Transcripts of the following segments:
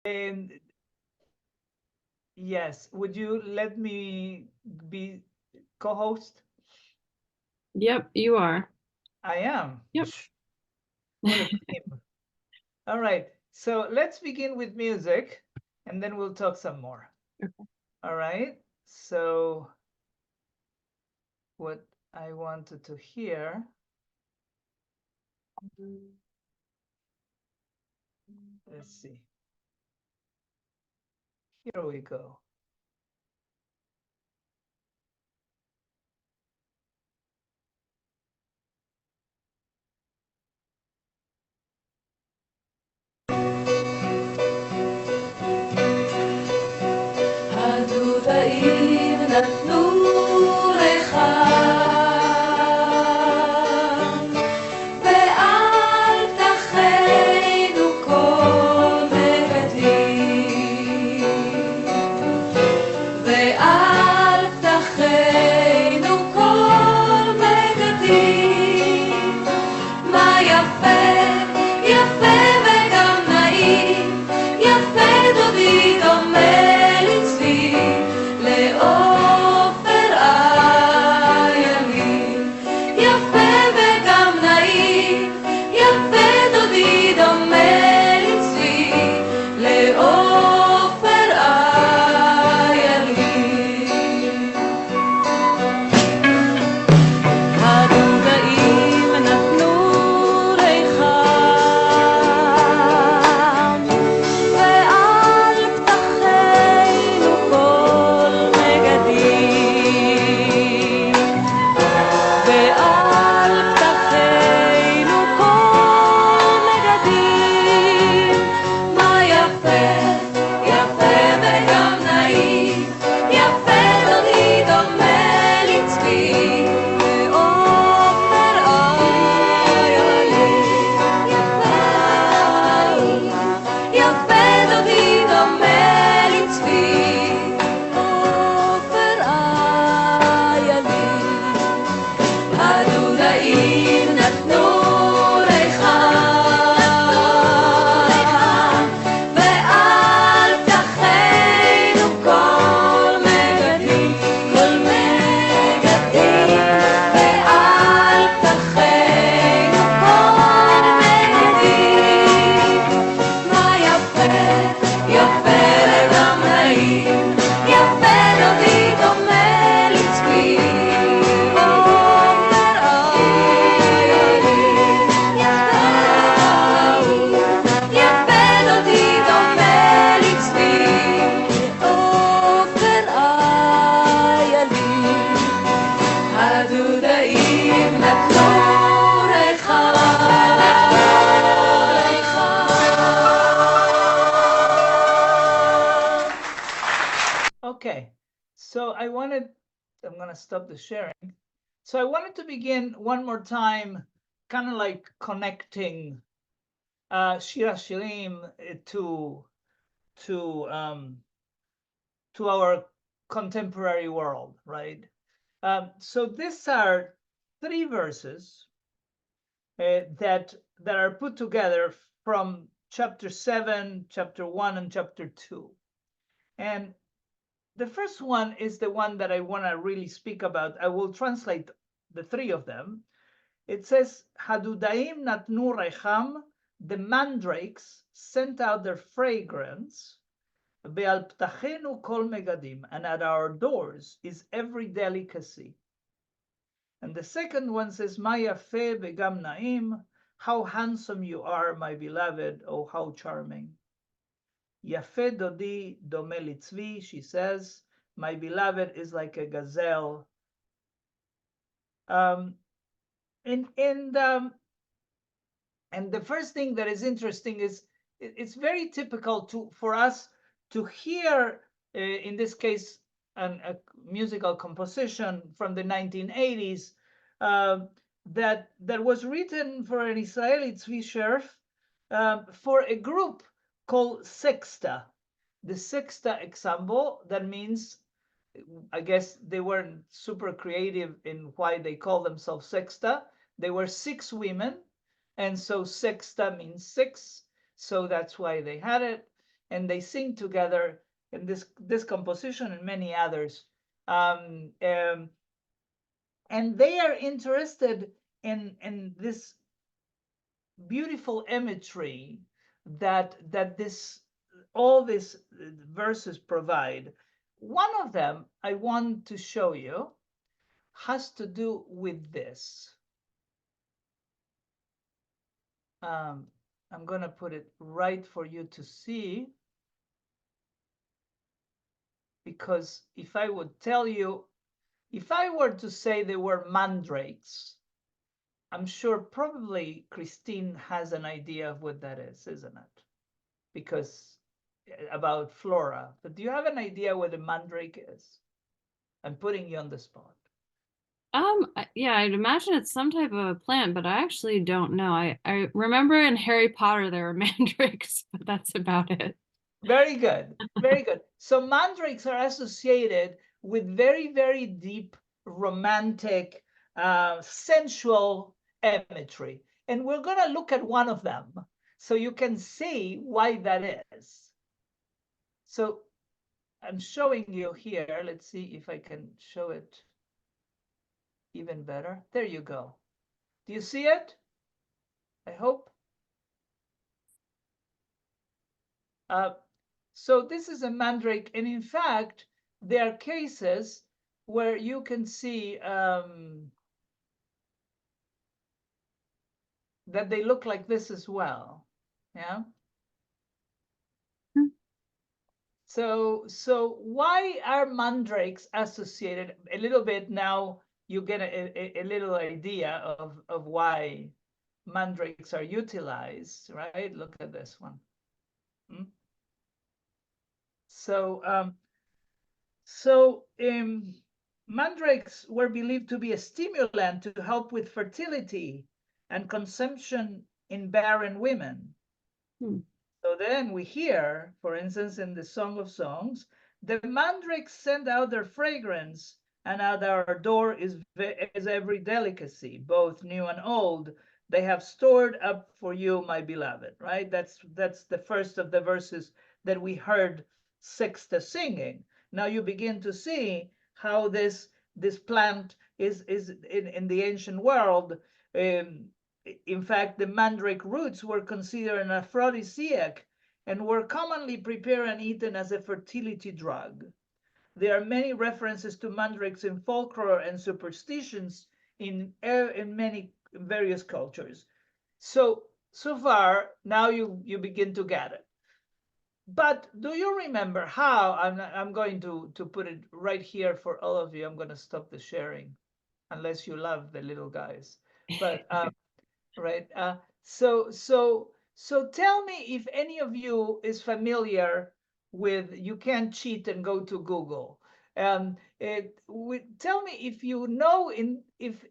And yes, would you let me be co-host? Yep, you are. I am. Yep. What a team. All right. So let's begin with music and then we'll talk some more. Okay. All right. So what I wanted to hear. Let's see. Here we go. הדודאים נתנו לך ואל תחנו כל מגדים ואל תחנו כל מגדים מה יפה יפה וגם נעים יפה דודי דומה לצבי לעופר איילים יפה וגם נעים יפה דודי דומה לצבי לעופר איילים הדודאים נתנו ריחם ועל פתחינו כל מגדים ועל פתחינו כל מגדים מה יפה יפה וגם נעים יפה דודי דומה לצבי לעופר איילים יפה דודי דומה לצבי לעופר איילים הדודאים נתנו ריחם ואל תחנו כל מגדים ואל תחנו כל מגדים מה יפה יפה וגם נעים יפה דודי דומה לצבי עופר איילים יפה דודי דומה לצבי עופר איילים הדודאים נתנו Okay. So I'm going to stop the sharing. So I wanted to begin one more time, kind of like connecting Shir HaShirim to our contemporary world, right? So these are 3 verses that are put together from chapter 7, chapter 1, and chapter 2. And the first one is the one that I want to really speak about. I will translate the 3 of them. It says, Hadudaim natnu recham, the mandrakes sent out their fragrance, be'al ptachenu kol megadim, and at our doors is every delicacy. And the second one says, Ma yafe begam naim, how handsome you are, my beloved, oh, how charming. Yafe dodi dome litzvi, she says, my beloved is like a gazelle. And the first thing that is interesting is it's very typical for us to hear, in this case, a musical composition from the 1980s that was written for an Israeli tzvi sherf for a group called Sexta. The Sexta ensemble, that means, I guess they weren't super creative in why they call themselves Sexta. They were 6 women, and so Sexta means 6, so that's why they had it. and they sing together in this composition and many others. And they are interested in this beautiful imagery that all these verses provide. One of them I want to show you has to do with this. I'm going to put it right for you to see, because if I would tell you, if I were to say they were mandrakes, I'm sure probably Christine has an idea of what that is, isn't it? Because about flora. But do you have an idea what a mandrake is? I'm putting you on the spot. Yeah, I'd imagine it's some type of a plant, but I actually don't know. I remember in Harry Potter there were mandrakes, but that's about it. Very good, very good. So mandrakes are associated with very, very deep, romantic, sensual imagery. And we're going to look at one of them so you can see why that is. So I'm showing you here. Let's see if I can show it even better. There you go. Do you see it? I hope. So this is a mandrake, and in fact, there are cases where you can see that they look like this as well. Yeah. So why are mandrakes associated? A little bit now you get a little idea of why mandrakes are utilized, right? Look at this one. So mandrakes were believed to be a stimulant to help with fertility and consumption in barren women. So then we hear, for instance, in the Song of Songs, the mandrakes send out their fragrance, and at our door is every delicacy, both new and old. They have stored up for you, my beloved, right? That's the first of the verses that we heard Sixta singing. Now you begin to see how this plant is in the ancient world. In fact, the mandrake roots were considered an aphrodisiac and were commonly prepared and eaten as a fertility drug. There are many references to mandrakes in folklore and superstitions in many various cultures. So far, now you begin to get it. But do you remember how, I'm going to put it right here for all of you. I'm going to stop the sharing, unless you love the little guys. But right. So tell me if any of you is familiar with, you can't cheat and go to Google. Tell me if you know if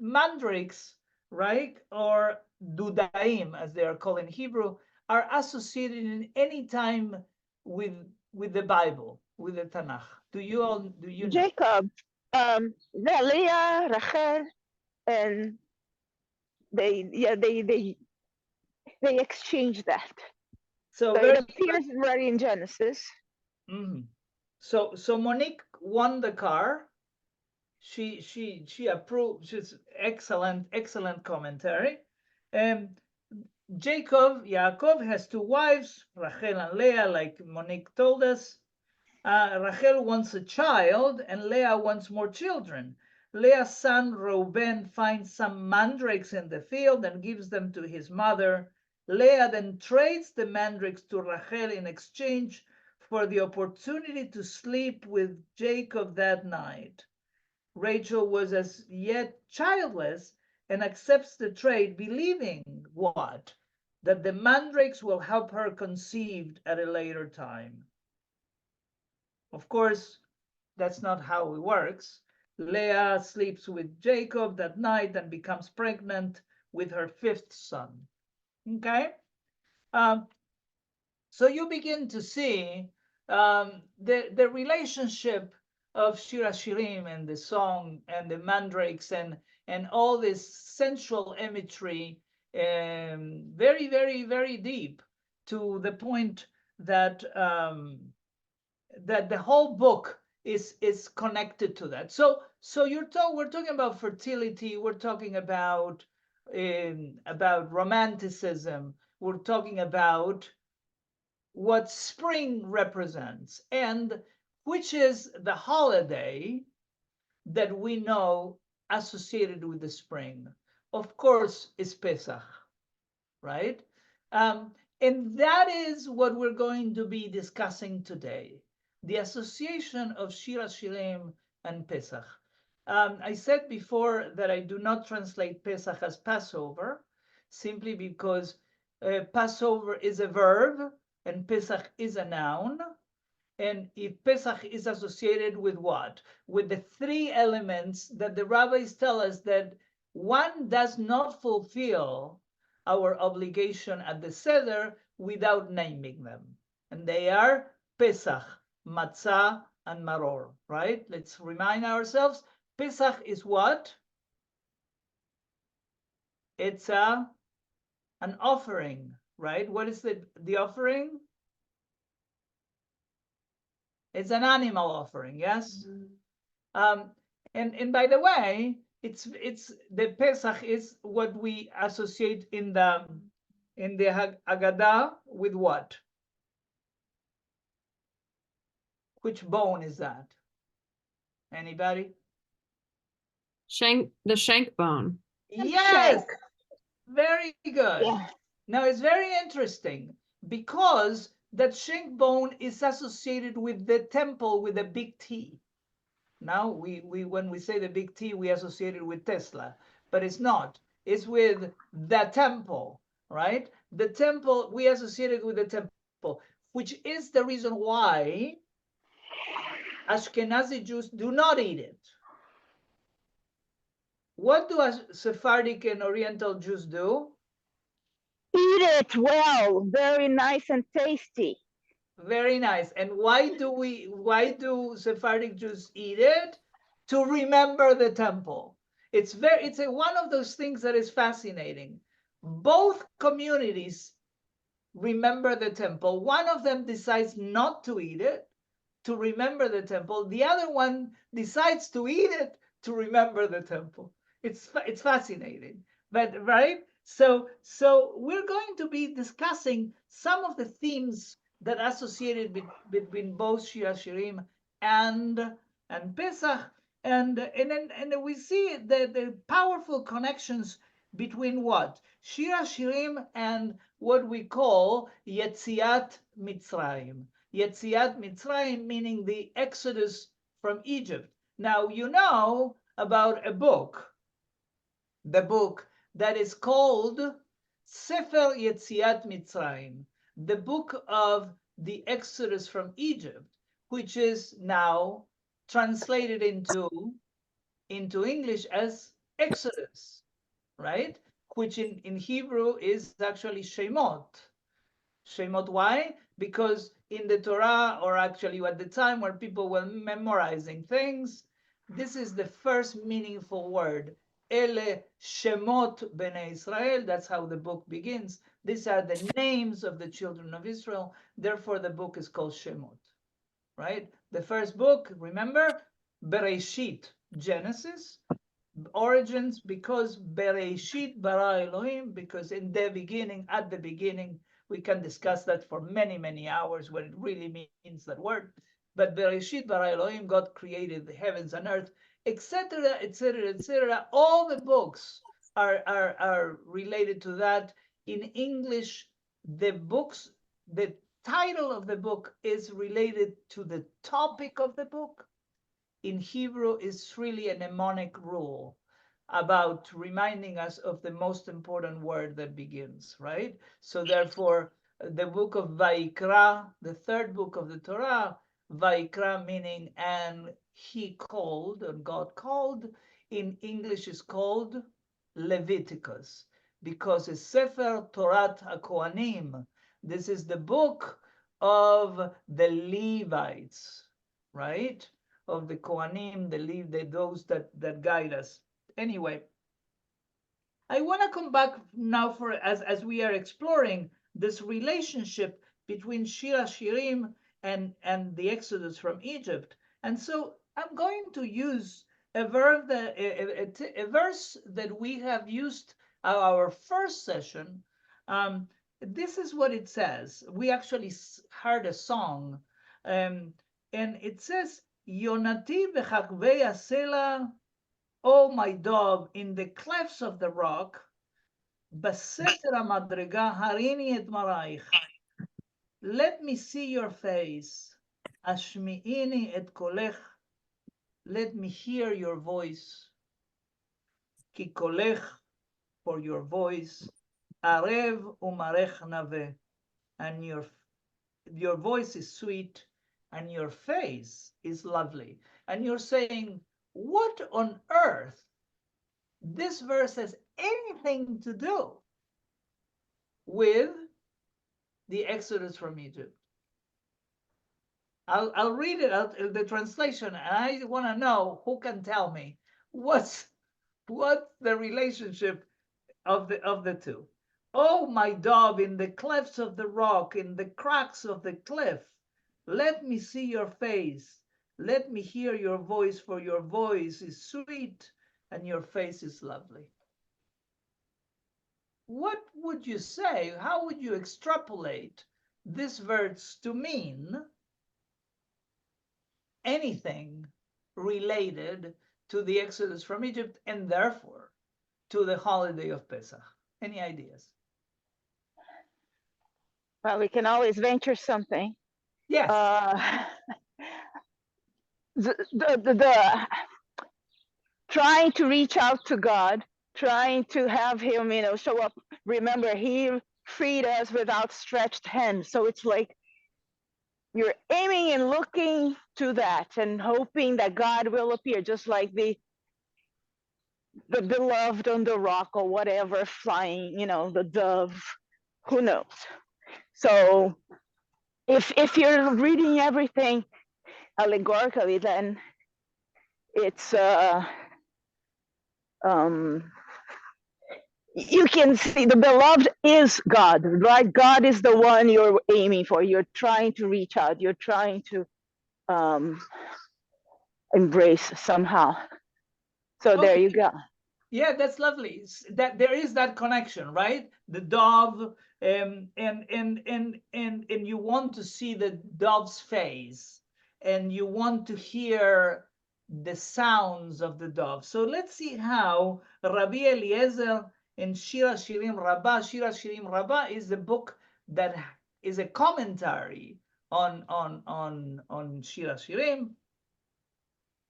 mandrakes, right, or dudaim, as they are called in Hebrew, are associated in any time with the Bible, with the Tanakh. Do you know? Jacob, Leah, Rachel, and they exchange that. So So it appears right in Genesis. So Monique won the car. She approved. She's excellent commentary. Yaakov has two wives, Rachel and Leah, like Monique told us. Rachel wants a child, and Leah wants more children. Leah's son Reuben finds some mandrakes in the field and gives them to his mother. Leah then trades the mandrakes to Rachel in exchange for the opportunity to sleep with Jacob that night. Rachel was as yet childless and accepts the trade, believing what? That the mandrakes will help her conceive at a later time. Of course, that's not how it works. Leah sleeps with Jacob that night and becomes pregnant with her fifth son. Okay? So you begin to see the relationship of Shir HaShirim and the song and the mandrakes and all this sensual imagery, very, very, very deep, to the point that that the whole book is connected to that. So we're talking about fertility. We're talking about romanticism. We're talking about what spring represents, and which is the holiday that we know associated with the spring. Of course, is Pesach, right? Um, and that is what we're going to be discussing today, the association of Shir HaShirim and Pesach. I said before that I do not translate Pesach as Passover, simply because Passover is a verb and Pesach is a noun. And if Pesach is associated with what? With the three elements that the rabbis tell us that one does not fulfill our obligation at the Seder without naming them. And they are Pesach, Matzah, and Maror, right? Let's remind ourselves. Pesach is what? It's an offering, right? What is the offering? It's an animal offering, yes? And by the way, it's the Pesach is what we associate in the Haggadah with what? Which bone is that? Anybody? The shank bone. Yes, very good. Yeah. Now it's very interesting because that shank bone is associated with the temple with a big T. Now we when we say the big T, we associate it with Tesla, but it's not. It's with the temple, right? The temple, we associate it with the temple, which is the reason why Ashkenazi Jews do not eat it. What do Sephardic and Oriental Jews do? Eat it well, very nice and tasty. Very nice. And why do Sephardic Jews eat it? To remember the temple. It's one of those things that is fascinating. Both communities remember the temple. One of them decides not to eat it to remember the temple. The other one decides to eat it to remember the temple. It's fascinating. But right? So we're going to be discussing some of the themes that associated between both Shir HaShirim and Pesach, and then we see the powerful connections between what Shir HaShirim and what we call Yetziat Mitzrayim. Yetziat Mitzrayim meaning the Exodus from Egypt. Now you know about a book, the book that is called Sefer Yetziat Mitzrayim, the book of the Exodus from Egypt, which is now translated into English as Exodus, right? Which in Hebrew is actually Shemot. Shemot, why? Because in the Torah, or actually at the time where people were memorizing things, this is the first meaningful word. Ele Shemot Bnei Israel, that's how the book begins. These are the names of the children of Israel. Therefore, the book is called Shemot, right? The first book, remember, Bereshit, Genesis, origins, because Bereshit bara Elohim, because in the beginning, at the beginning, we can discuss that for many, many hours, what it really means, that word. But Bereshit bara Elohim, God created the heavens and earth, etc., etc., etc. All the books are related to that. In English, the title of the book is related to the topic of the book. In Hebrew, it's really a mnemonic rule about reminding us of the most important word that begins, right? So therefore, the book of Vayikra, the third book of the Torah, Vayikra meaning, and he called, and God called, in English is called Leviticus, because it's Sefer Torat HaKohanim. This is the book of the Levites, right? Of the Kohanim, those that guide us. Anyway, I want to come back now as we are exploring this relationship between Shir HaShirim and the Exodus from Egypt. And so I'm going to use a verse that we have used our first session. This is what it says. We actually heard a song, and it says, Yonati b'chakvei asela, oh my dove, in the clefts of the rock, בסתר המדרגה הריני את מראיך. Let me see your face. השמיעיני את קולך. Let me hear your voice. כי קולך, for your voice, ערב ומרך נווה. And your voice is sweet and your face is lovely. And you're saying, what on earth? This verse has anything to do with the Exodus from Egypt. I'll read it out the translation, and I want to know who can tell me what's the relationship of the two. Oh, my dove, in the clefts of the rock, in the cracks of the cliff, let me see your face. Let me hear your voice, for your voice is sweet and your face is lovely. What would you say? How would you extrapolate this verse to mean anything related to the Exodus from Egypt and therefore to the holiday of Pesach? Any ideas? Well, we can always venture something. Yes. The trying to reach out to God, trying to have him, show up. Remember, he freed us with outstretched hands. So it's like you're aiming and looking to that and hoping that God will appear, just like the beloved on the rock or whatever, flying, the dove, who knows. So if you're reading everything allegorically, then it's you can see the beloved is God, right? God is the one you're aiming for. You're trying to reach out. You're trying to embrace somehow. So Okay. there you go. Yeah, that's lovely. That there is that connection, right? The dove, and you want to see the dove's face, and you want to hear the sounds of the dove. So let's see how Rabbi Eliezer in Shir HaShirim Rabbah. Shir HaShirim Rabbah is a book that is a commentary on Shir HaShirim,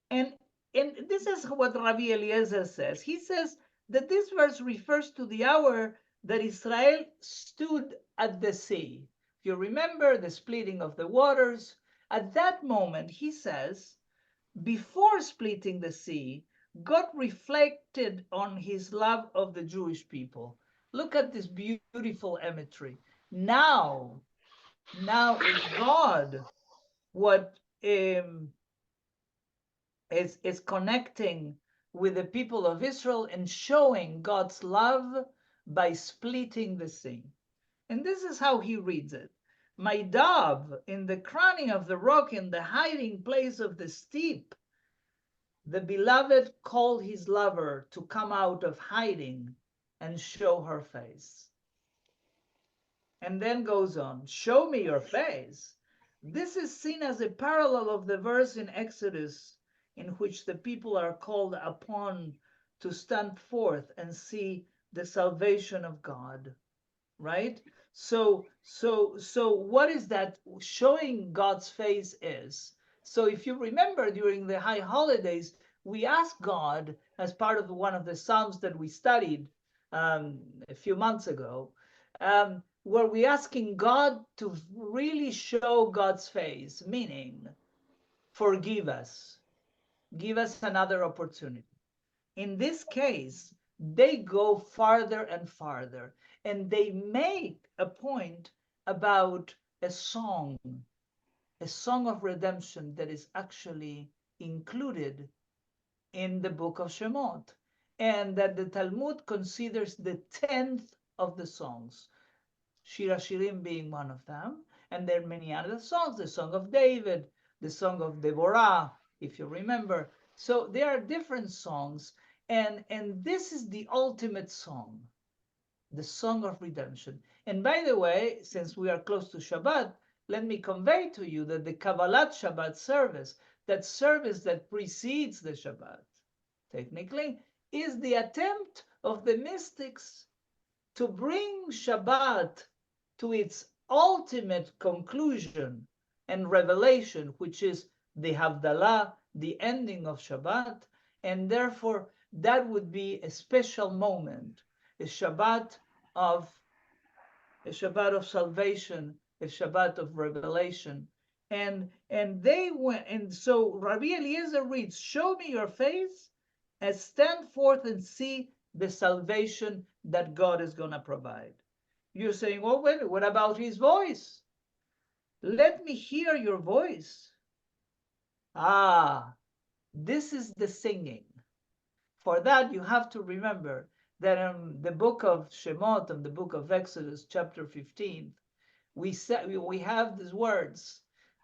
and this is what Rabbi Eliezer says. He says that this verse refers to the hour that Israel stood at the sea. If you remember the splitting of the waters, at that moment, he says, before splitting the sea, God reflected on his love of the Jewish people. Look at this beautiful imagery. Now is God what is connecting with the people of Israel and showing God's love by splitting the sea. And this is how he reads it. My dove, in the crowning of the rock, in the hiding place of the steep, the beloved called his lover to come out of hiding and show her face. And then goes on, show me your face. This is seen as a parallel of the verse in Exodus in which the people are called upon to stand forth and see the salvation of God, right? So what is that showing God's face is? So if you remember, during the high holidays, we asked God, as part of one of the Psalms that we studied a few months ago, were we asking God to really show God's face, meaning forgive us, give us another opportunity. In this case, they go farther and farther, and they make a point about a song of redemption that is actually included in the book of Shemot, and that the Talmud considers the 10th of the songs, Shir HaShirim being one of them. And there are many other songs, the Song of David, the Song of Deborah, if you remember. So there are different songs, and this is the ultimate song, the song of redemption. And by the way, since we are close to Shabbat, let me convey to you that the Kabbalat Shabbat service, that service that precedes the Shabbat, technically, is the attempt of the mystics to bring Shabbat to its ultimate conclusion and revelation, which is the Havdalah, the ending of Shabbat, and therefore that would be a special moment, a Shabbat of salvation, a Shabbat of revelation. And they went, and so Rabbi Eliezer reads, "Show me your face, and stand forth and see the salvation that God is going to provide." You're saying, "Well, wait, what about his voice? Let me hear your voice." Ah, this is the singing. For that, you have to remember that in the book of Shemot, and the book of Exodus, chapter 15, we have these words,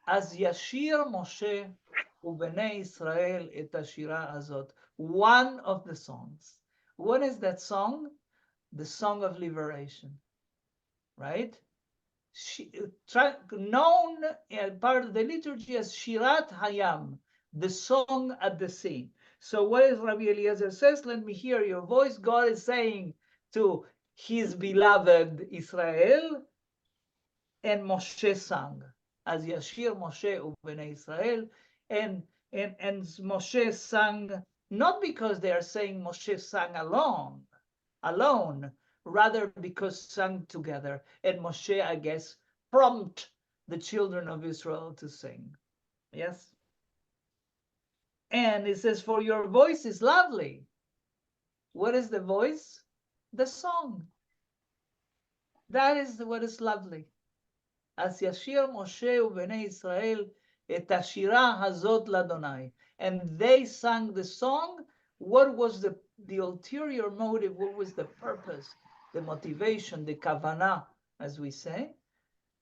"As Yashir Moshe u'bnei Israel et hashira azot." One of the songs. What is that song? The song of liberation, right? Known part of the liturgy as Shirat Hayam, the song at the sea. So what is Rabbi Eliezer says? Let me hear your voice. God is saying to his beloved Israel, and Moshe sang, "As Yashir Moshe u'bnei Israel," and Moshe sang, not because they are saying Moshe sang alone, rather because sang together. And Moshe, I guess, prompt the children of Israel to sing. Yes. And it says, "For your voice is lovely." What is the voice? The song. That is what is lovely. "As Yashir Moshe u'bnei Israel et hashira hazot ladonai." And they sang the song. What was the ulterior motive? What was the purpose, the motivation, the kavanah, as we say?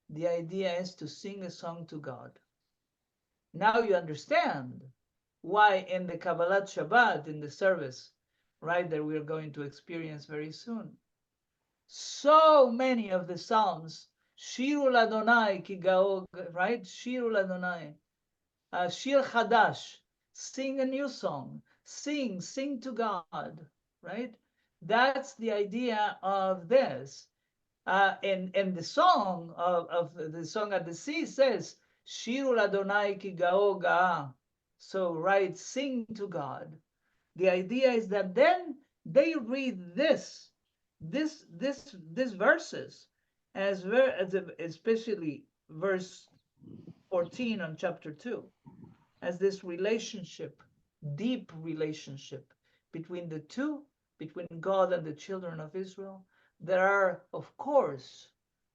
The idea is to sing a song to God. Now you understand why in the Kabbalat Shabbat, in the service, right, that we're going to experience very soon, so many of the Psalms, Shiru Ladonai ki gaog, right? Shiru Ladonai, Shir Chadash, sing a new song, sing to God, right? That's the idea of this. And the song of the song at the sea says, "Shiru Ladonai ki gao ga'a." So, right, sing to God. The idea is that then they read this verses as especially verse 14 on chapter 2, as this relationship, deep relationship between the two, between God and the children of Israel, that are, of course,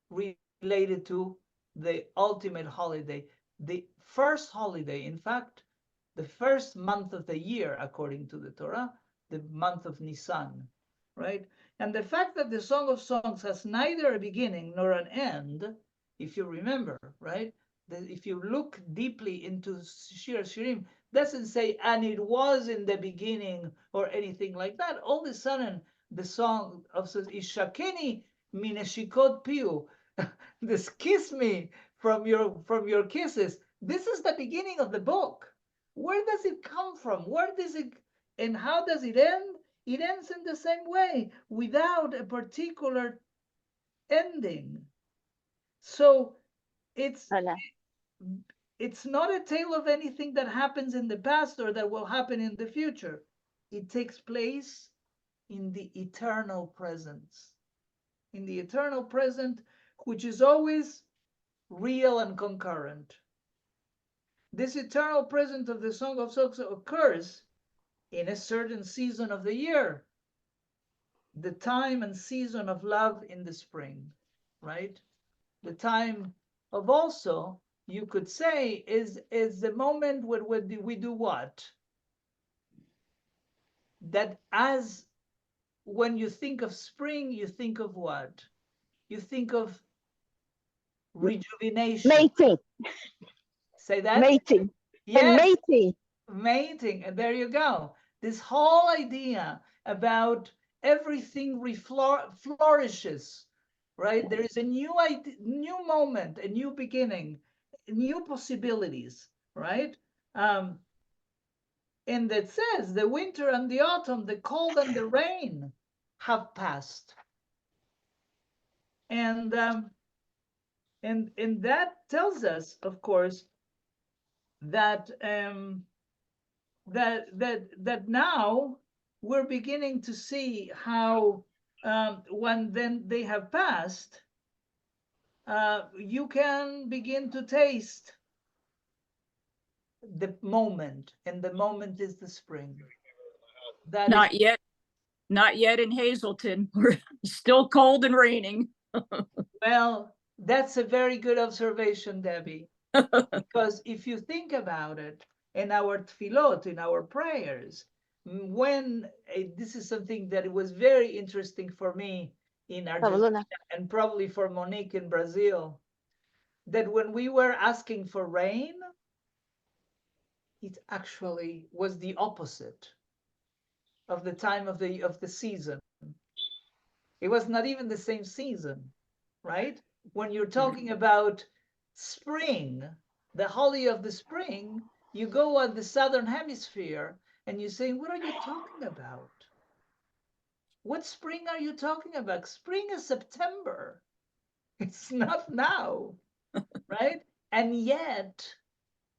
related to the ultimate holiday, the first holiday, in fact, the first month of the year, according to the Torah, the month of Nisan, right? And the fact that the Song of Songs has neither a beginning nor an end, if you remember, right? If you look deeply into Shir HaShirim, doesn't say, "and it was in the beginning," or anything like that. All of a sudden, the song of Ishakeni mineshikot piu, this "kiss me from your kisses." This is the beginning of the book. Where does it come from? Where does it, and how does it end? It ends in the same way, without a particular ending. So it's not a tale of anything that happens in the past or that will happen in the future. It takes place in the eternal presence, which is always real and concurrent. This eternal presence of the Song of Songs occurs in a certain season of the year, the time and season of love in the spring, right? The time of, also, you could say, is the moment where we do what? That, as when you think of spring, you think of what? You think of rejuvenation. Mating, Say that? mating, and Yes, mating. mating. And there you go. This whole idea about everything flourishes, right? There is a new idea, new moment, a new beginning, new possibilities, right? Um, and it says the winter and the autumn, the cold and the rain have passed. And and that tells us, of course, that that now we're beginning to see how when then they have passed, you can begin to taste the moment, and the moment is the spring. That Not yet. Not yet in Hazleton. We're still cold and raining. well, that's a very good observation, Debbie. Because if you think about it, in our tefillot, in our prayers, when this is something that it was very interesting for me in Argentina and probably for Monique in Brazil, that when we were asking for rain, it actually was the opposite of the time of the season. It was not even the same season, right? When you're talking about spring, the holy of the spring, you go at the southern hemisphere and you say, what are you talking about? What spring are you talking about? Spring is September. It's not now, right? And yet,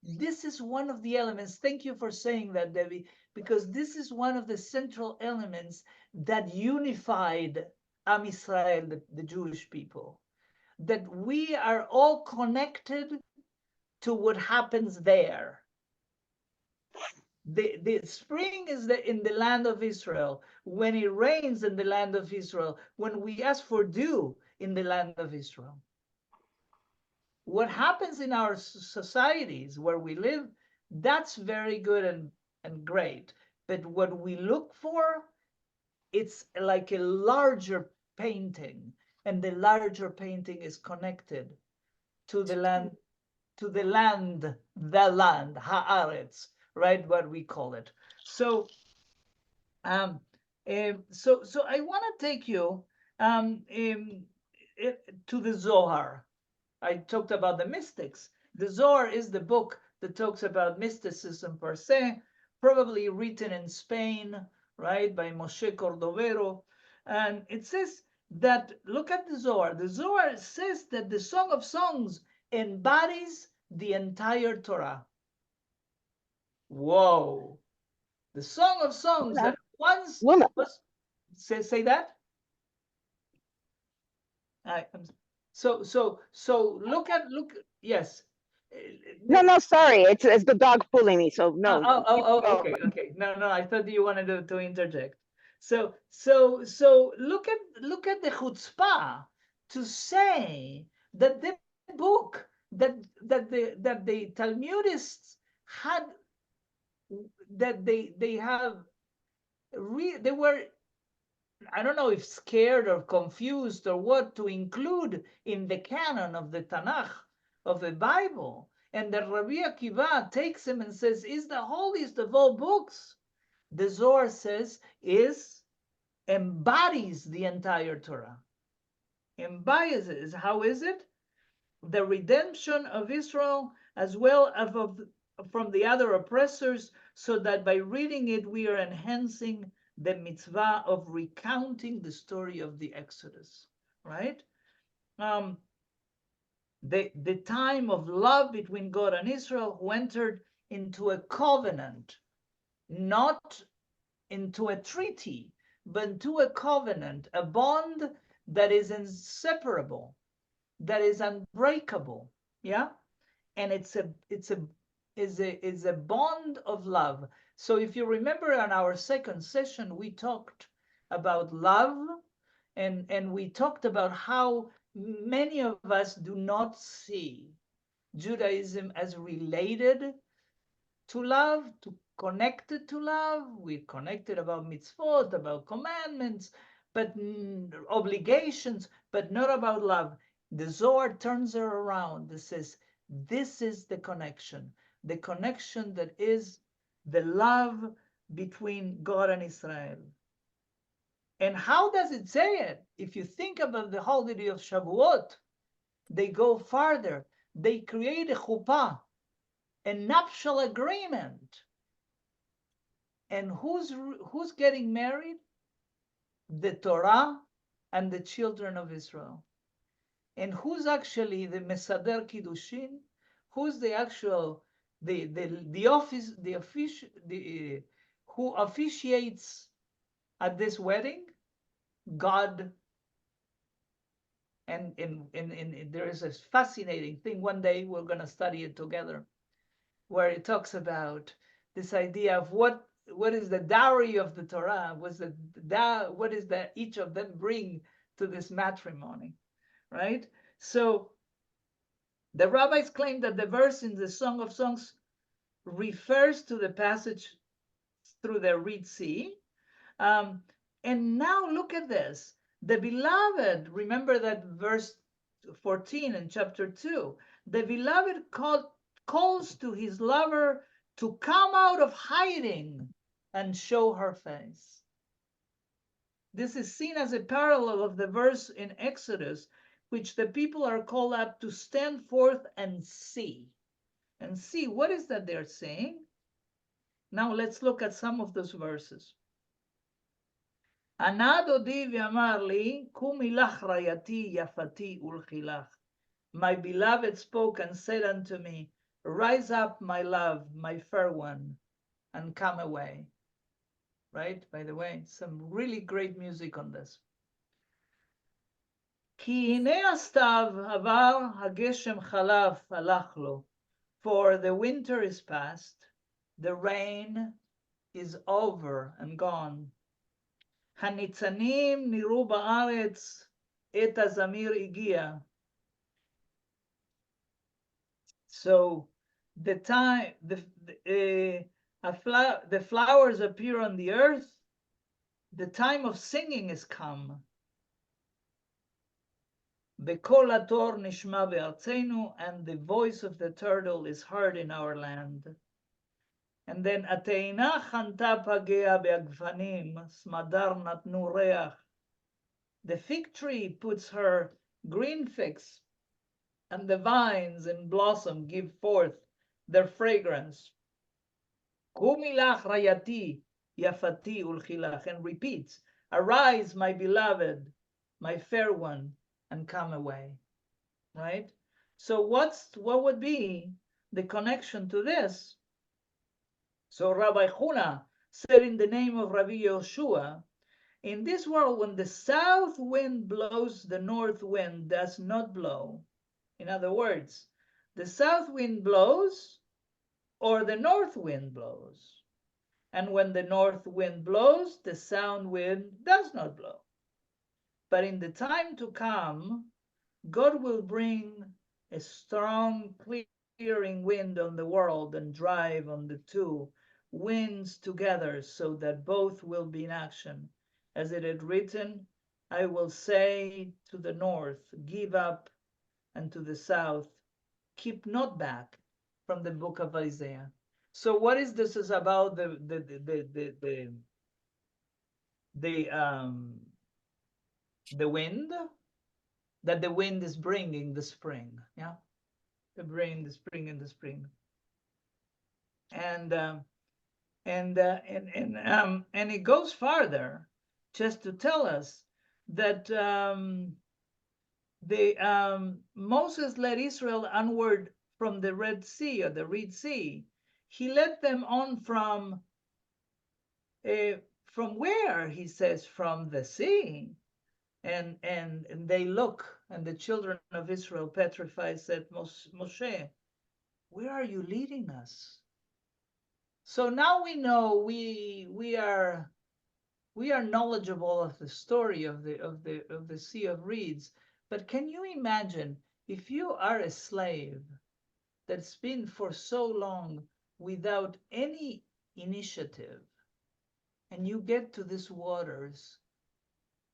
this is one of the elements. Thank you for saying that, Debbie, because this is one of the central elements that unified Am Israel, the Jewish people, that we are all connected to what happens there. The spring is in the land of Israel, when it rains in the land of Israel, when we ask for dew in the land of Israel. What happens in our societies where we live, that's very good and great. But what we look for, it's like a larger painting, and the larger painting is connected to the land, haaretz, right? What we call it. So, so I want to take you to the Zohar. I talked about the mystics. The Zohar is the book that talks about mysticism per se, probably written in Spain, right, by Moshe Cordovero. And it says that, look at the Zohar. The Zohar says that the Song of Songs embodies the entire Torah. Whoa. The Song of Songs that once was, say that? So look, yes. No, sorry, it's the dog pulling me. So no. Okay. No, I thought you wanted to interject. So look at the chutzpah to say that the book that the Talmudists had, that they have they were, I don't know if scared or confused or what, to include in the canon of the Tanakh, of the Bible. And the Rabbi Akiva takes him and says, is the holiest of all books. The Zohar says embodies the entire Torah. Embodies it. How is it? The redemption of Israel, as well as from the other oppressors, so that by reading it, we are enhancing the mitzvah of recounting the story of the Exodus, right? The time of love between God and Israel, who entered into a covenant, not into a treaty, but into a covenant, a bond that is inseparable, that is unbreakable, yeah? And it's a bond of love. So if you remember on our second session, we talked about love, and we talked about how many of us do not see Judaism as related to love, to connected to love. We're connected about mitzvot, about commandments, but obligations, but not about love. The Zohar turns her around and says, this is the connection that is the love between God and Israel. And how does it say it? If you think about the holiday of Shavuot, they go farther. They create a chuppah, a nuptial agreement. And who's getting married? The Torah and the children of Israel. And who's actually the Mesader Kiddushin? Who's the actual who officiates at this wedding? God. And there is a fascinating thing. One day we're going to study it together, where it talks about this idea of what is the dowry of the Torah? What is that each of them bring to this matrimony, right? So the rabbis claim that the verse in the Song of Songs refers to the passage through the Red Sea. And now look at this. The beloved, remember that verse 14 in chapter 2, the beloved calls to his lover to come out of hiding and show her face. This is seen as a parallel of the verse in Exodus, which the people are called up to stand forth and see. And see, what is that they're saying? Now let's look at some of those verses. ענה דודי ואמר לי, קומי לך רעייתי יפתי ולכי לך. My beloved spoke and said unto me, rise up, my love, my fair one, and come away. Right? By the way, some really great music on this. כי הנה הסתיו עבר, הגשם חלף, הלך לו. For the winter is past, the rain is over and gone. הניצנים נראו בארץ, עת הזמיר הגיע. So the time, the flowers appear on the earth, the time of singing is come. בקול התור נשמע בארצנו, and the voice of the turtle is heard in our land. And then התאנה חנתה פגיה בעגבנים, סמדר נתנו ריח. The fig tree puts her green figs, and the vines in blossom give forth their fragrance. קומי לך רעייתי, יפתי ולכי לך, and repeats, arise, my beloved, my fair one, and come away. Right? So what would be the connection to this? So Rabbi Huna said in the name of Rabbi Yoshua, in this world, when the south wind blows, the north wind does not blow. In other words, the south wind blows or the north wind blows. And when the north wind blows, the south wind does not blow. But in the time to come, God will bring a strong, clearing wind on the world and drive on the two winds together so that both will be in action. As it had written, I will say to the north, give up, and to the south, keep not back, from the book of Isaiah. So what is this is about the wind, that the wind is bringing the spring, yeah, the spring and the spring, and it goes farther, just to tell us that Moses led Israel onward from the Red Sea or the Red Sea. He led them on from where? He says from the sea. And they look, and the children of Israel petrified, said, Moshe, where are you leading us? So now we know we are knowledgeable of the story of the Sea of Reeds. But can you imagine if you are a slave that's been for so long without any initiative, and you get to these waters,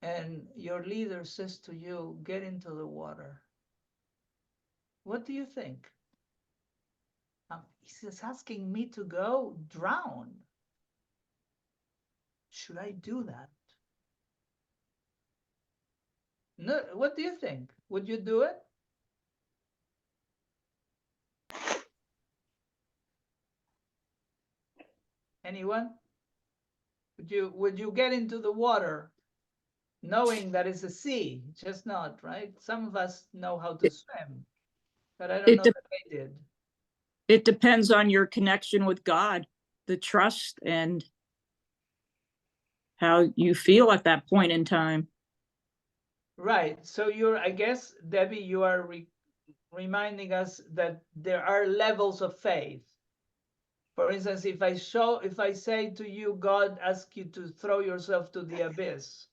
and your leader says to you, get into the water. What do you think? He's asking me to go drown. Should I do that? No, what do you think? Would you do it? Anyone? Would you get into the water knowing that it's a sea? Just not, right? Some of us know how to swim, but I don't It know de- that they did. it depends on your connection with God, the trust, and how you feel at that point in time. Right. So I guess, Debbie, you are reminding us that there are levels of faith. For instance, if I say to you, God asks you to throw yourself to the abyss,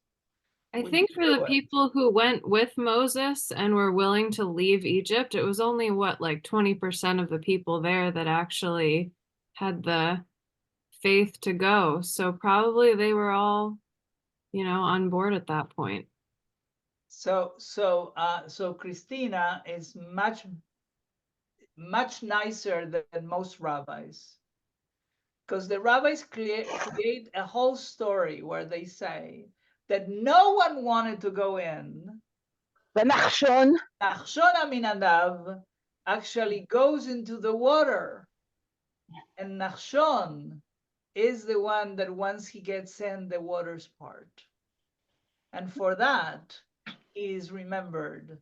I would think you for the do it? people who went with Moses and were willing to leave Egypt, it was only what, like 20% of the people there that actually had the faith to go. So probably they were all, on board at that point. So Christina is much nicer than most rabbis, because the rabbis create a whole story where they say that no one wanted to go in. Nachshon Nachshon Aminadav actually goes into the water, and Nachshon is the one that once he gets in, the waters part. And for that, he is remembered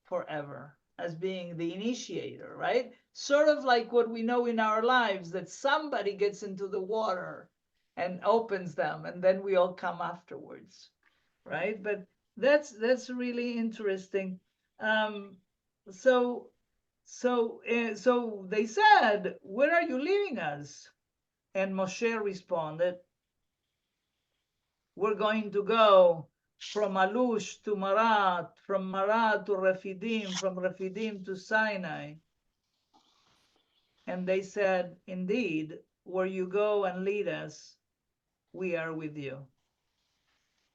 forever as being the initiator, right? Sort of like what we know in our lives, that somebody gets into the water and opens them, and then we all come afterwards, right? But that's really interesting. So they said, "Where are you leaving us?" And Moshe responded, "We're going to go from Alush to Marat, from Marat to Refidim, from Refidim to Sinai." And they said, "Indeed, where you go and lead us, we are with you."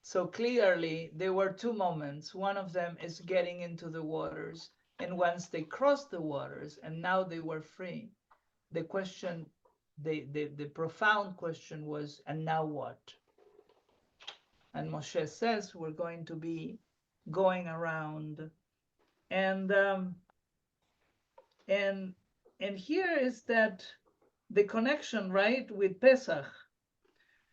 So clearly, there were two moments. One of them is getting into the waters. And once they crossed the waters and now they were free, the question, the profound question was, and now what? And Moshe says, we're going to be going around. And here is that the connection, right, with Pesach.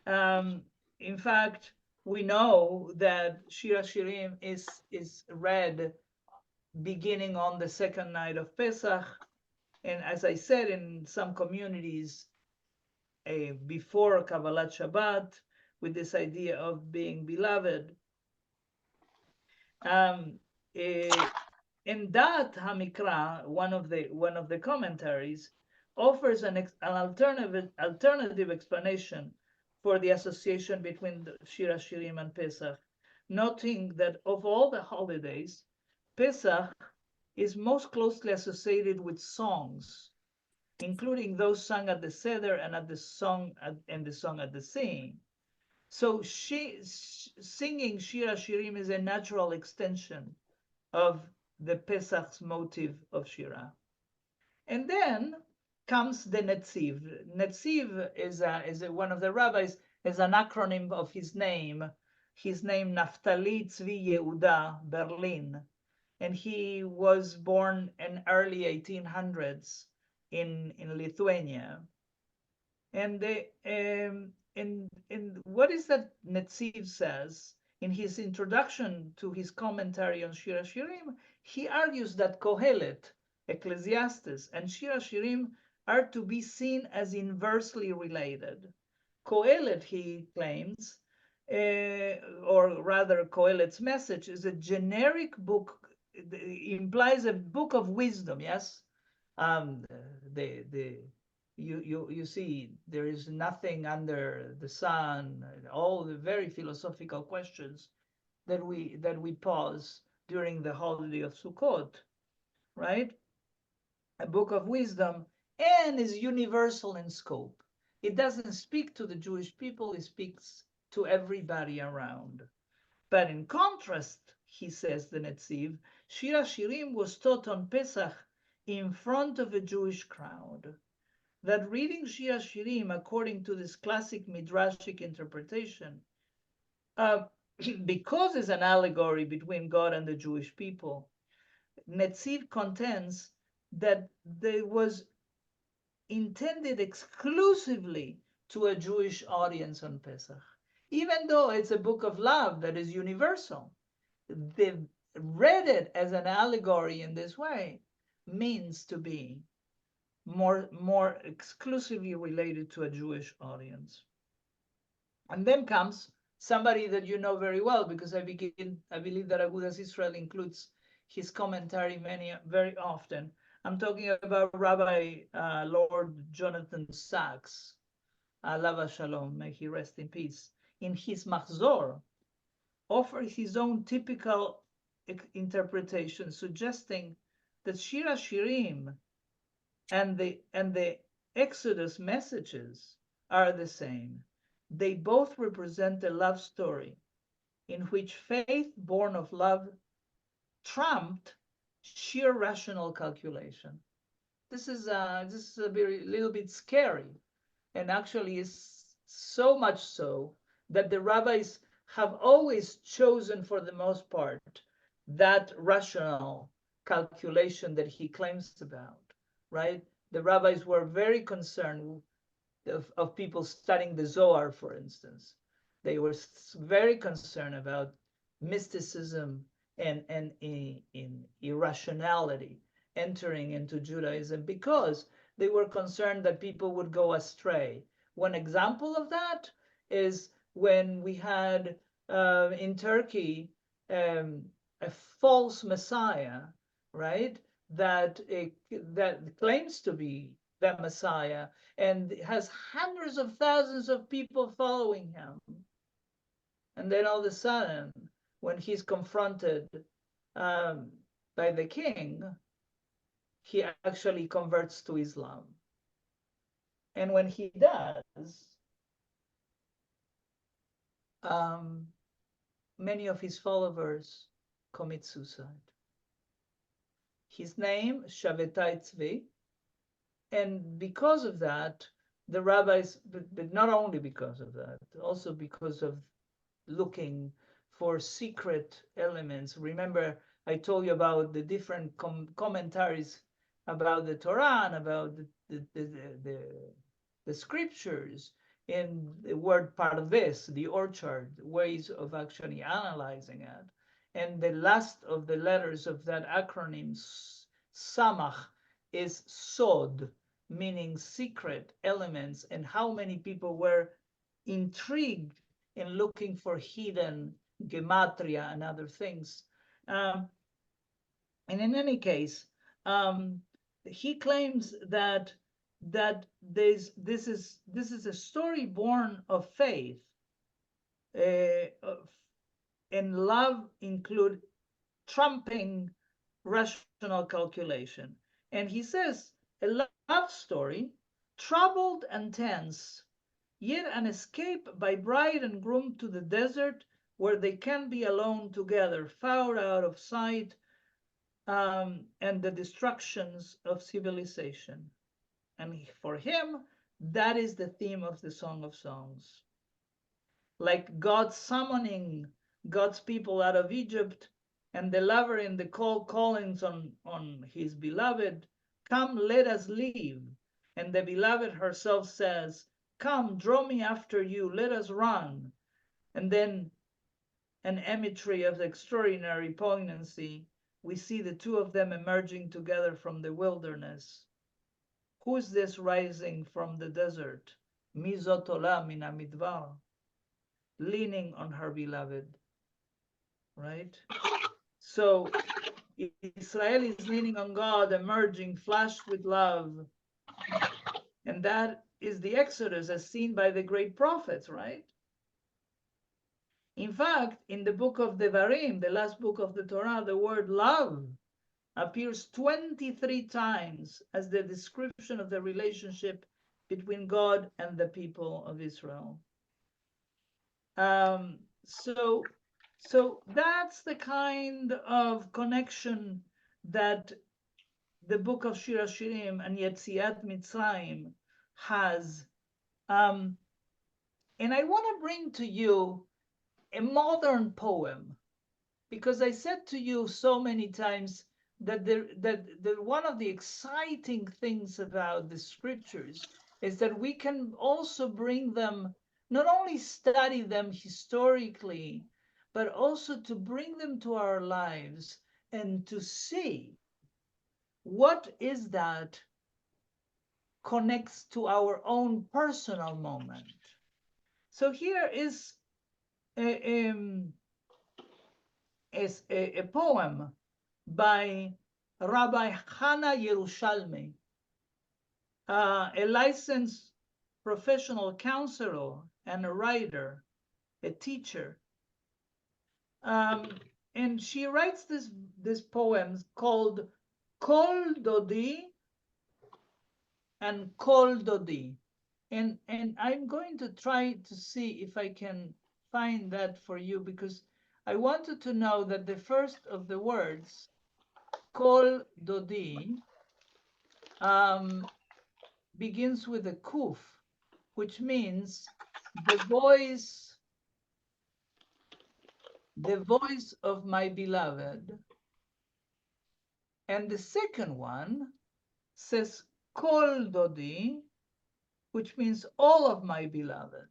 In fact, we know that Shir HaShirim is read beginning on the second night of Pesach. And as I said, in some communities, before Kabbalat Shabbat, with this idea of being beloved. In that Hamikra, one of the commentaries offers an alternative explanation for the association between Shir HaShirim and Pesach, noting that of all the holidays, Pesach is most closely associated with songs, including those sung at the Seder and the song at the sea. So singing Shir HaShirim is a natural extension of the Pesach's motive of Shira. And then comes the Netziv. Netziv is one of the rabbis, is an acronym of his name. His name, Naftali Tzvi Yehuda Berlin. And he was born in early 1800s in Lithuania. And what is that Netziv says in his introduction to his commentary on Shir HaShirim? He argues that Kohelet, Ecclesiastes, and Shir HaShirim are to be seen as inversely related. Kohelet, he claims, or rather Kohelet's message, is a generic book, implies a book of wisdom, yes? You see, there is nothing under the sun, all the very philosophical questions that we pause during the holiday of Sukkot, right? A book of wisdom, and is universal in scope. It doesn't speak to the Jewish people, it speaks to everybody around. But in contrast, he says, the Netziv, Shir HaShirim was taught on Pesach in front of a Jewish crowd, that reading Shir HaShirim according to this classic midrashic interpretation, because it's an allegory between God and the Jewish people, Netziv contends that there was intended exclusively to a Jewish audience on Pesach, even though it's a book of love that is universal. They've read it as an allegory in this way means to be more exclusively related to a Jewish audience. And then comes somebody that you know very well, because I believe that Agudas Israel includes his commentary very often. I'm talking about Rabbi Lord Jonathan Sachs, Alav Shalom, may he rest in peace. In his Machzor, offers his own typical interpretation, suggesting that Shir HaShirim and the Exodus messages are the same. They both represent a love story in which faith born of love trumped sheer rational calculation. This is a very little bit scary, and actually is so much so that the rabbis have always chosen, for the most part, that rational calculation that he claims about, right? The rabbis were very concerned of people studying the Zohar, for instance. They were very concerned about mysticism and in irrationality entering into Judaism, because they were concerned that people would go astray. One example of that is when we had in Turkey a false Messiah, right? That claims to be the Messiah and has hundreds of thousands of people following him. And then all of a sudden, when he's confronted by the king, he actually converts to Islam. And when he does, many of his followers commit suicide. His name, Shavetai Tzvi, and because of that, the rabbis, but not only because of that, also because of looking for secret elements. Remember, I told you about the different commentaries about the Torah and about the scriptures in the word pardes, the orchard, ways of actually analyzing it. And the last of the letters of that acronym, Samach, is Sod, meaning secret elements, and how many people were intrigued in looking for hidden gematria and other things. And in any case, he claims that this is a story born of faith, and love include trumping rational calculation. And he says, a love story, troubled and tense, yet an escape by bride and groom to the desert, where they can be alone together, far out of sight, and the destructions of civilization. And for him, that is the theme of the Song of Songs. Like God summoning God's people out of Egypt, and the lover in the callings on his beloved, come, let us leave. And the beloved herself says, come, draw me after you, let us run. And then an imagery of extraordinary poignancy, we see the two of them emerging together from the wilderness. Who is this rising from the desert? Mi zot ola min hamidbar, leaning on her beloved, right? So Israel is leaning on God, emerging, flushed with love. And that is the Exodus as seen by the great prophets, right? In fact, in the book of Devarim, the last book of the Torah, the word love appears 23 times as the description of the relationship between God and the people of Israel. So that's the kind of connection that the book of Shir HaShirim and Yetziat Mitzrayim has. And I want to bring to you a modern poem, because I said to you so many times that one of the exciting things about the scriptures is that we can also bring them, not only study them historically, but also to bring them to our lives and to see what is that connects to our own personal moment. So here is a, a poem by Rabbi Hannah Yerushalmi, a licensed professional counselor and a writer, a teacher. And she writes this poem called Kol Dodi and Kol Dodi. And I'm going to try to see if I can find that for you, because I wanted to know that the first of the words, Kol Dodi, begins with a kuf, which means the voice of my beloved. And the second one says Kol Dodi, which means all of my beloved.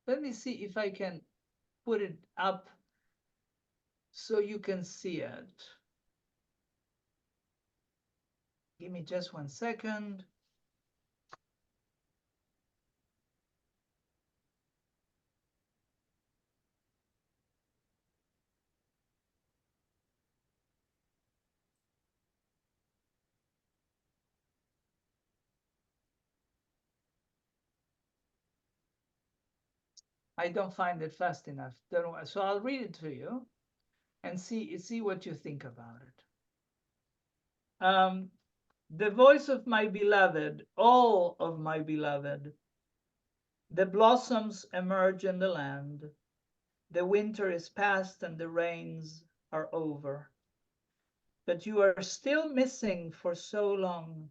Let me see if I can put it up so you can see it. Give me just 1 second. I don't find it fast enough. So I'll read it to you and see what you think about it. The voice of my beloved, all of my beloved. The blossoms emerge in the land. The winter is past and the rains are over. But you are still missing for so long.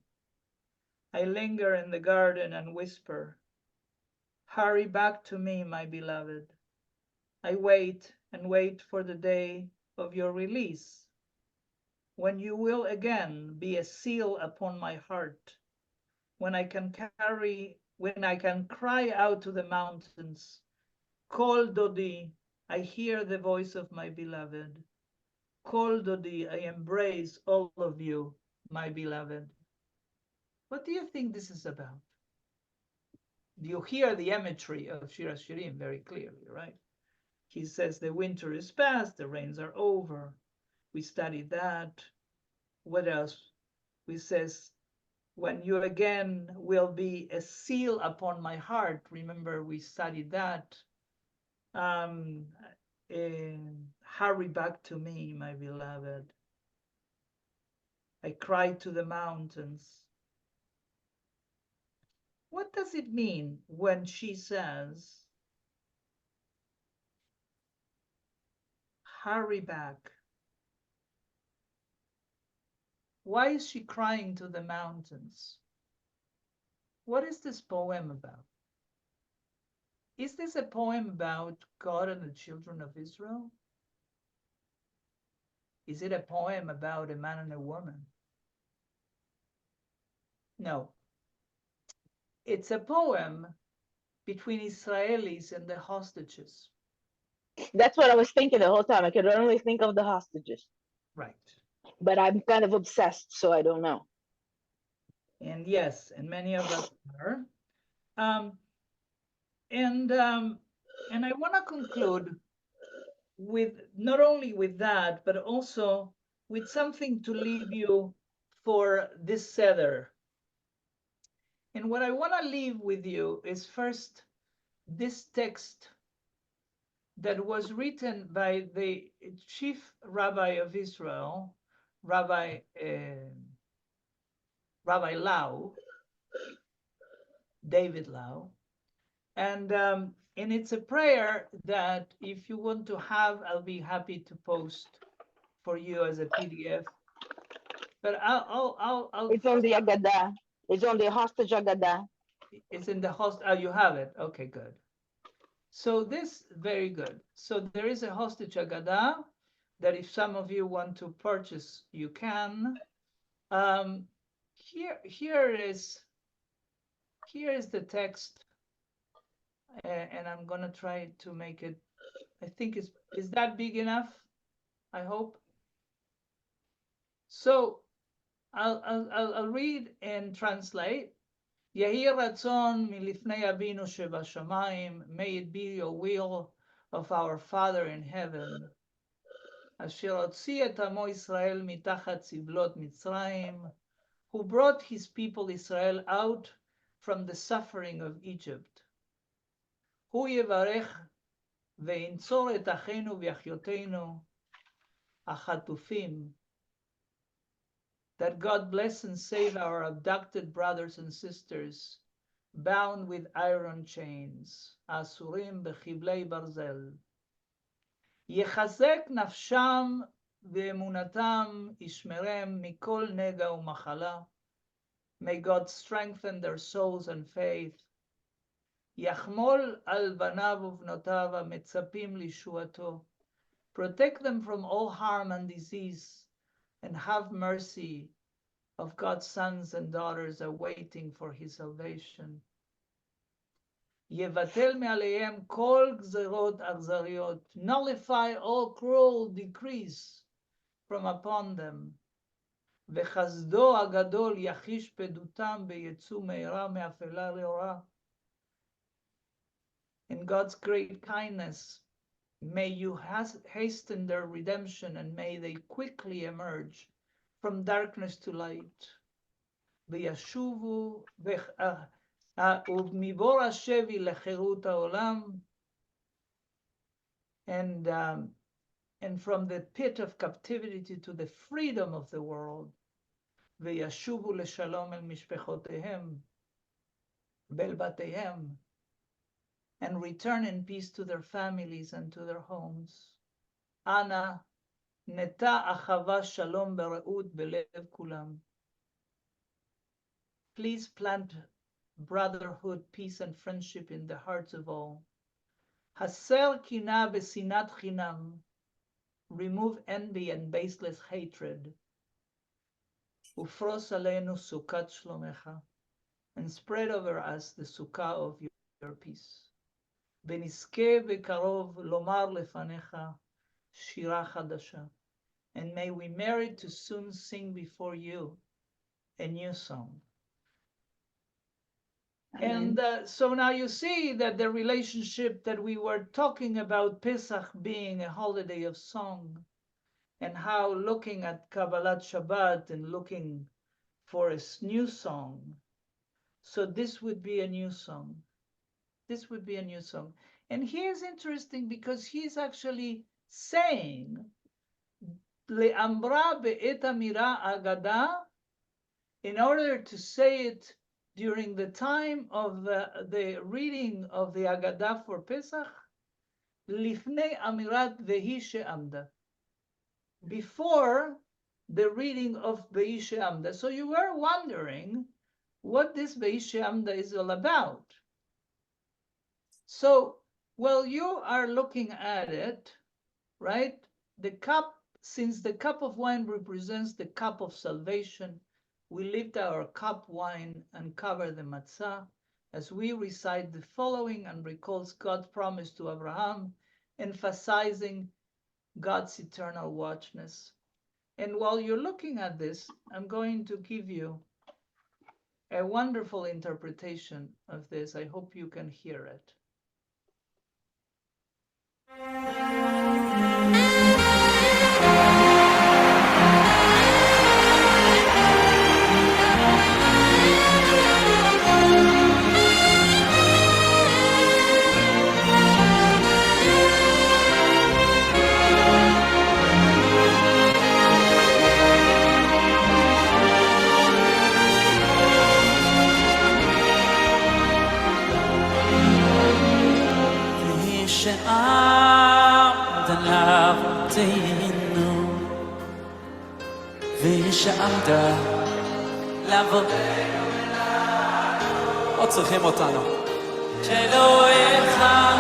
I linger in the garden and whisper, hurry back to me, my beloved. I wait and wait for the day of your release, when you will again be a seal upon my heart, when I can cry out to the mountains, Kol Dodi, I hear the voice of my beloved. Kol Dodi, I embrace all of you, my beloved. What do you think this is about? You hear the imagery of Shir HaShirim very clearly, right? He says the winter is past, the rains are over. We studied that. What else? We says, when you again will be a seal upon my heart. Remember, we studied that. Hurry back to me, my beloved. I cried to the mountains. What does it mean when she says, hurry back? Why is she crying to the mountains? What is this poem about? Is this a poem about God and the children of Israel? Is it a poem about a man and a woman? No. It's a poem between Israelis and the hostages. That's what I was thinking the whole time. I could only think of the hostages, Right. but I'm kind of obsessed, so I don't know. And yes, and many of us are. And I want to conclude with not only with that, but also with something to leave you for this Seder. And what I want to leave with you is first this text that was written by the chief rabbi of Israel, Rabbi Lau, David Lau. And it's a prayer that if you want to have, I'll be happy to post for you as a PDF. But I'll It's on the Agadah. It's on the hostage Agadah. it's in the host. Oh, you have it. Okay, good. So this very good. So there is a hostage Agadah that if some of you want to purchase, you can. Here is the text, and I'm gonna try to make it. I think is that big enough? I hope. So I'll read and translate. יהי רצון מלפני אבינו שבשמיים, may it be your will of our Father in heaven, אשר הוציא את עמו ישראל מתחת סבלות מצרים, who brought his people Israel out from the suffering of Egypt. הוא יברך וינצור את אחינו ואחיותינו החטופים, that God bless and save our abducted brothers and sisters, bound with iron chains, אסורים בחבלי ברזל. יחזק נפשם ואמונתם, ישמרם מכל נגע ומחלה. May God strengthen their souls and faith. יחמול על בניו ובנותיו המצפים לישועתו. Protect them from all harm and disease, and have mercy of God's sons and daughters awaiting for his salvation. יבטל מעליהם כל גזרות אכזריות. Nullify all cruel decrees from upon them. וחסדו הגדול יחיש פדותם ויצאו מהרה מאפלה לאורה. In God's great kindness, may you hasten their redemption, and may they quickly emerge from darkness to light. וישובו ומבור השבי לחירות העולם, and from the pit of captivity to the freedom of the world. וישובו לשלום אל משפחותיהם ואל בתיהם, and return in peace to their families and to their homes. אנא נטע אחווה שלום ורעות בלב כולם. Please plant brotherhood, peace, and friendship in the hearts of all. הסר קנאה ושנאת חינם. Remove envy and baseless hatred. ופרוס עלינו סוכת שלומך, and spread over us the sukkah of your peace. ונזכה בקרוב לומר לפניך שירה חדשה, and may we merit to soon sing before you a new song. And so now you see that the relationship that we were talking about, Pesach being a holiday of song, and how looking at Kabbalat Shabbat and looking for a new song. So this would be a new song. This would be a new song. And here's interesting because he's actually saying, Le'amra be'et amira agada, in order to say it during the time of the reading of the Agadah for Pesach, Lifnei amirat vehi she'amda, before the reading of Vehi she'amda. So you were wondering what this Vehi she'amda is all about. So, well, you are looking at it, right? The cup, since the cup of wine represents the cup of salvation, we lift our cup wine and cover the matzah as we recite the following and recalls God's promise to Abraham, emphasizing God's eternal watchness. And while you're looking at this, I'm going to give you a wonderful interpretation of this. I hope you can hear it. שעמד לאבותינו והיא שעמדה לעבוד. עוד צריכים אותנו. שלא אחד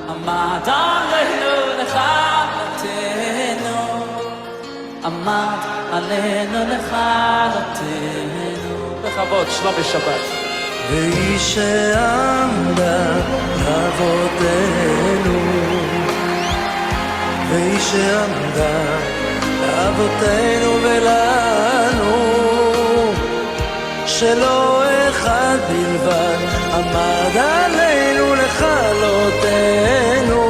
עמד עלינו לכלותנו, עמד עלינו לכלותנו. בכבוד, שלומי שבת. והיא שעמדה לאבותינו, והיא שעמדה לאבותינו ולנו, שלא אחד בלבד עמד עלינו לכלותנו,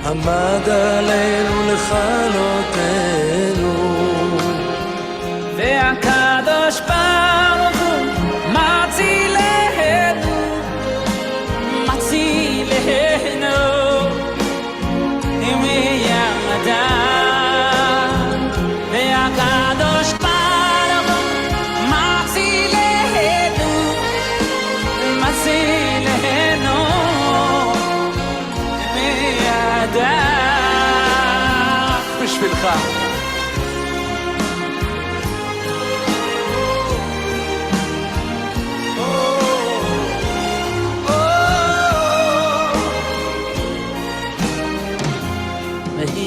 עמד עלינו לכלותנו. והקדוש ברוך הוא מצילנו, מצילנו עם ידם. והקדוש ברוך הוא מצילנו, מצילנו עם ידם. בשבילך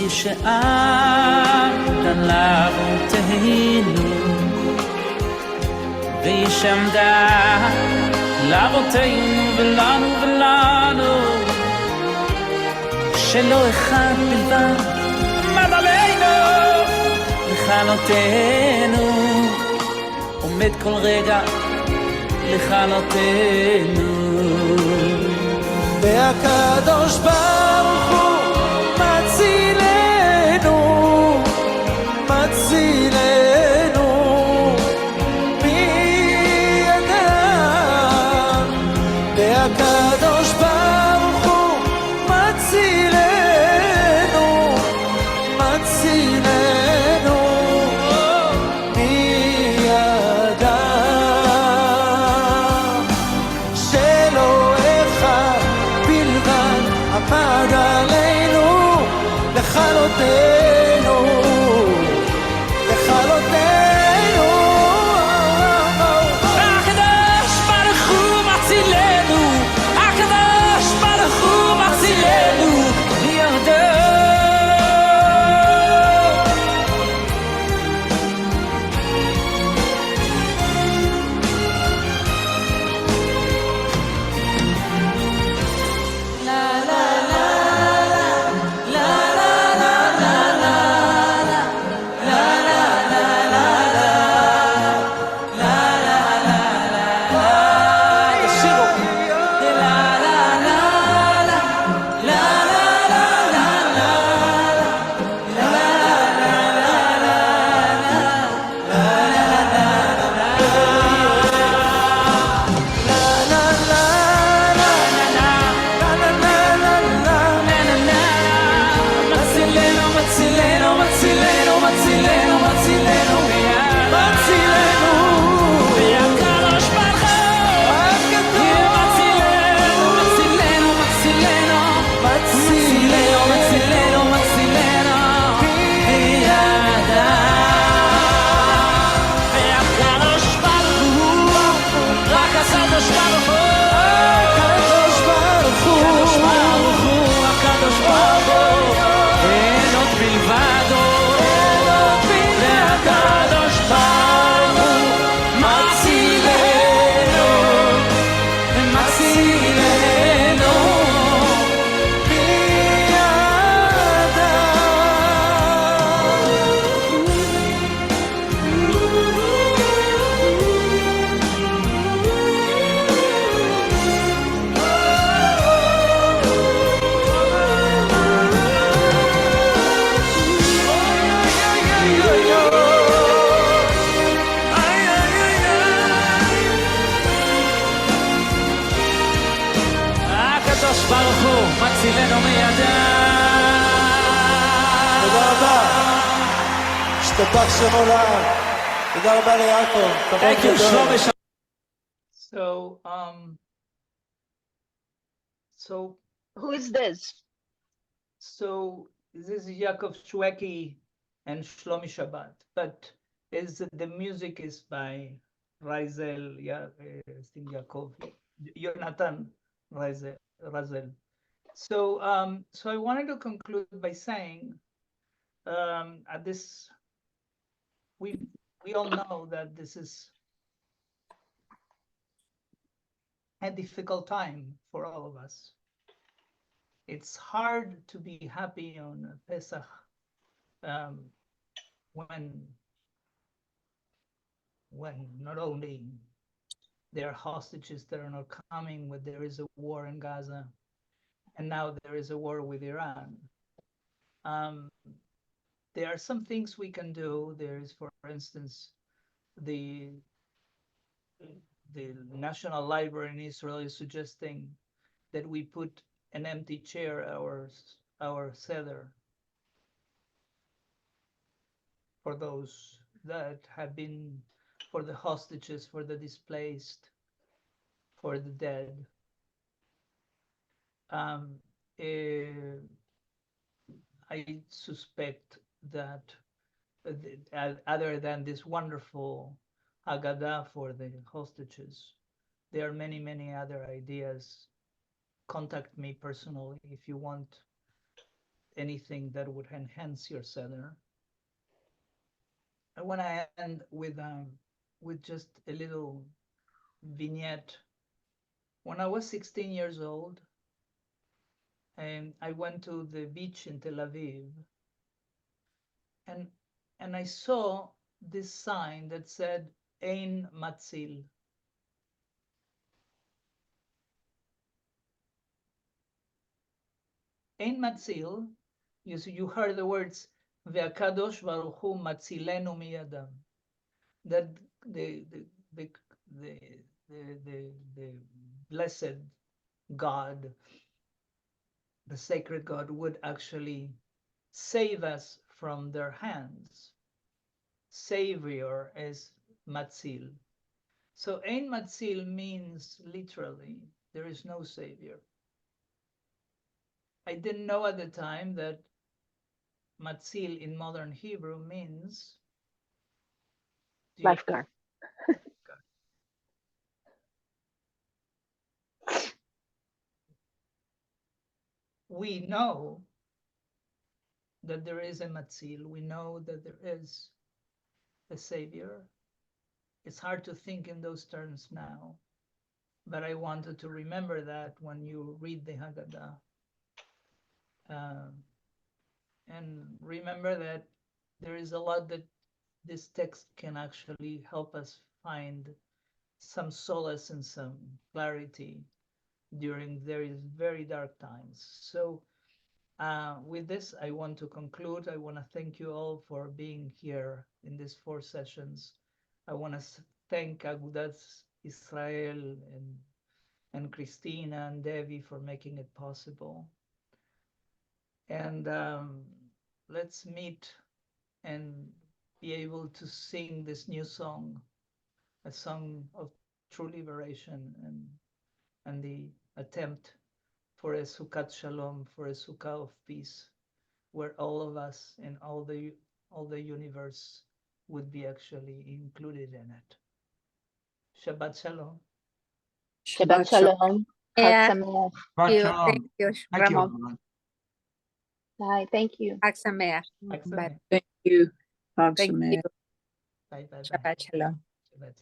שעמדה לאבותינו, והיא שעמדה לאבותינו ולנו, שלא אחד בלבד עמד עלינו לכלותנו, עומד כל רגע לכלותנו. והקדוש ברוך הוא מצילנו, מצילנו מידם. והקדוש ברוך הוא מצילנו, מצילנו מידם. שלא אחד בלבד עמד עלינו לכלותנו, לכלותנו. הקדוש ברוך הוא מצילנו, הקדוש ברוך הוא מצילנו מידם. מצילנו מידם. תודה רבה. השתבח שם עולם. תודה רבה ליעקב. Thank you, שלומי. So Who is this? this is Yaakov Shweki and Shlomi Shabbat. But the music is by Razel Yaakov, Jonathan Razel. So I wanted to conclude by saying at this we all know that this is a difficult time for all of us. It's hard to be happy on Pesach when not only there are hostages that are not coming, but there is a war in Gaza, and now there is a war with Iran. There are some things we can do. There is, for instance, the National Library in Israel is suggesting that we put an empty chair our seder for those that have been, for the hostages, for the displaced, for the dead. I suspect that other than this wonderful Haggadah for the hostages, there are many, many other ideas. Contact me personally if you want anything that would enhance your seder. I want to end with just a little vignette. When I was 16 years old, I went to the beach in Tel Aviv, and I saw this sign that said Ein Matzil. Ein Matzil, you heard the words Ve'akadosh Baruch Hu Matzilenu miyadam, that the blessed God, the sacred God, would actually save us from their hands. Savior is Matzil. So Ein Matzil means literally there is no savior. I didn't know at the time that Matzil in modern Hebrew means Lifeguard. We know that there is a Matzil. We know that there is a savior. It's hard to think in those terms now, but I wanted to remember that when you read the Haggadah. And remember that there is a lot that this text can actually help us find some solace and some clarity during very, very dark times. So with this, I want to conclude. I want to thank you all for being here in these 4 sessions. I want to thank Agudat Israel and Christina and Devi for making it possible. And let's meet and be able to sing this new song, a song of true liberation and the attempt for a Sukkot Shalom, for a Sukkah of peace, where all of us and all the universe would be actually included in it. Shabbat Shalom. Shabbat Shalom. Yeah. Chag Sameach. Thank you. Shalom. Thank you, Thank you, Ramón. Ramón. Bye. Thank you. Chag Sameach. Chag Bye. Sameach. Thank you. Chag Thank Sameach. you. Bye, bye, bye. Shabbat Shalom. Shabbat Shalom.